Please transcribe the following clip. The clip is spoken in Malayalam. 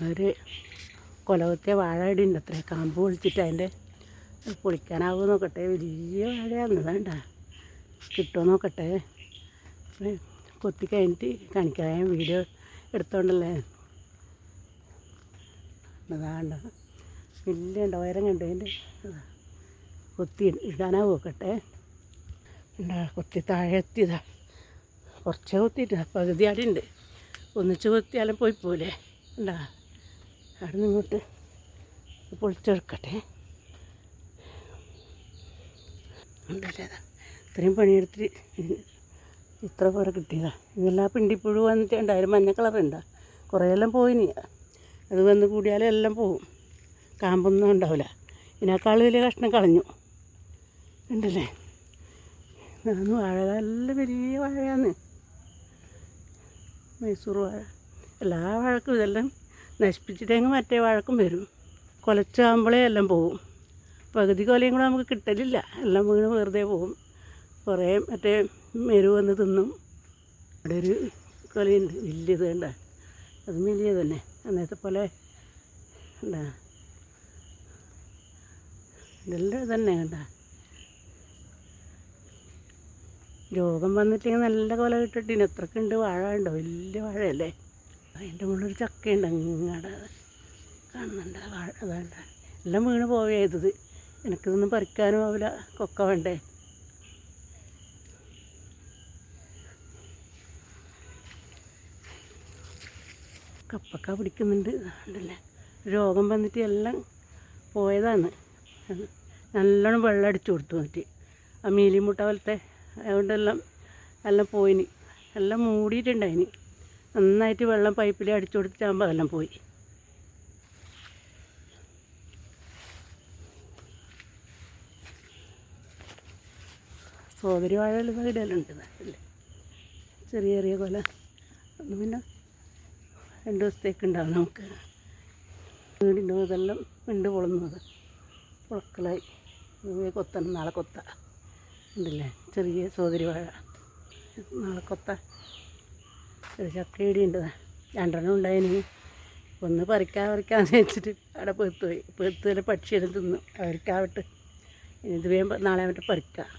ഒരു കൊലകുത്തിയ വാഴ ഇടിയുണ്ട് അത്ര കാമ്പ് പൊളിച്ചിട്ട് അതിൻ്റെ പൊളിക്കാനാവുമോ നോക്കട്ടെ. വലിയ വാഴയാണ്. വേണ്ട കിട്ടുമോ നോക്കട്ടെ. കൊത്തി കഴിഞ്ഞിട്ട് കാണിക്കാൻ വീഡിയോ എടുത്തോണ്ടല്ലേ. അതാണ്ട വലിയ ഉണ്ട് ഉയരം കണ്ടു. അതിൻ്റെ കൊത്തി ഇടാനാ നോക്കട്ടെ. ഉണ്ടാ കൊത്തി താഴെ എത്തിയതാ. കുറച്ച് കൊത്തിയിട്ടാ പകുതി അവിടെ ഉണ്ട്. ഒന്നിച്ച് കൊത്തിയാലും പോയി പോലെ ഉണ്ടാ. അവിടെ നിന്ന് ഇങ്ങോട്ട് പൊളിച്ചെടുക്കട്ടെ. ഉണ്ടല്ലേ ഇത്രയും പണിയെടുത്തിട്ട് ഇത്ര പോലെ കിട്ടിയതാ. ഇതെല്ലാം പിണ്ടിപ്പുഴു വന്നിട്ട് ഉണ്ടായാലും മഞ്ഞ കളറുണ്ടാ. കുറേയെല്ലാം പോയിനി. അത് വന്ന് കൂടിയാലും എല്ലാം പോവും. കാമ്പൊന്നും ഉണ്ടാവില്ല. ഇതിനേക്കാൾ വലിയ കഷ്ണം കളഞ്ഞു. ഉണ്ടല്ലേ അതൊന്ന് വാഴ നല്ല വലിയ വാഴയാണ്. മൈസൂർ വാഴ. എല്ലാ വാഴക്കും ഇതെല്ലാം നശിപ്പിച്ചിട്ടെങ്കിൽ മറ്റേ വാഴക്കും വരും. കുലച്ചാകുമ്പോഴേ എല്ലാം പോവും. പകുതി കൊലയും കൂടെ നമുക്ക് കിട്ടലില്ല. എല്ലാം വീണ് വെറുതെ പോവും. കുറേ മറ്റേ മെരു വന്ന് തിന്നും. അവിടെ ഒരു കൊലയുണ്ട് വലിയത് കണ്ട. അത് വലിയത് തന്നെ അന്നത്തെ പോലെ ഉണ്ടാ. ഇതെല്ലാം തന്നെ കണ്ട. രോഗം വന്നിട്ടെങ്കിൽ നല്ല കൊല കിട്ടിട്ടിന്. എത്രക്കുണ്ട് വാഴ ഉണ്ടോ. വലിയ വാഴയല്ലേ. അതിൻ്റെ മുകളിലൊരു ചക്കയുണ്ട് അങ്ങാടെ കാണുന്നുണ്ട്. വാഴ അതാണ്ട എല്ലാം വീണ് പോയത്. എനിക്കിതൊന്നും പറിക്കാനും ആവില്ല. കൊക്ക വേണ്ടേ. കപ്പക്ക പിടിക്കുന്നുണ്ട്. ഉണ്ടല്ലേ രോഗം വന്നിട്ട് എല്ലാം പോയതാണ്. നല്ലോണം വെള്ളം അടിച്ചു കൊടുത്തു വന്നിട്ട് ആ മീലിമുട്ട പോലത്തെ അതുകൊണ്ടെല്ലാം എല്ലാം പോയിനി. എല്ലാം മൂടിയിട്ടുണ്ടായിനി. നന്നായിട്ട് വെള്ളം പൈപ്പിൽ അടിച്ചു കൊടുത്തിട്ടാകുമ്പോൾ എല്ലാം പോയി. സോദരി വാഴകൾ ഇടലുണ്ട് അല്ലേ. ചെറിയ ചെറിയ കൊല ഒന്ന് പിന്നെ 2 ദിവസത്തേക്ക് ഉണ്ടാവും നമുക്ക്. വീടിൻ്റെ ഇതെല്ലാം ഉണ്ട് പൊളുന്നത്. പുളക്കലായി കൊത്തണം. നാളെ കൊത്ത ഉണ്ടല്ലേ. ചെറിയ സോദരി വാഴ നാളെ കൊത്ത. ചെറിയ ചക്കയിടി ഉണ്ട്. 2 ഉണ്ടായിന്. ഒന്ന് പറിക്കാന്ന് വെച്ചിട്ട് അവിടെ പെത്തുപോയി. പെത്തുപോലെ പക്ഷിയെല്ലാം തിന്നു. അവർക്കാവട്ടെ. ഇത് വേഗം നാളെ ആവട്ടെ പറിക്കാം.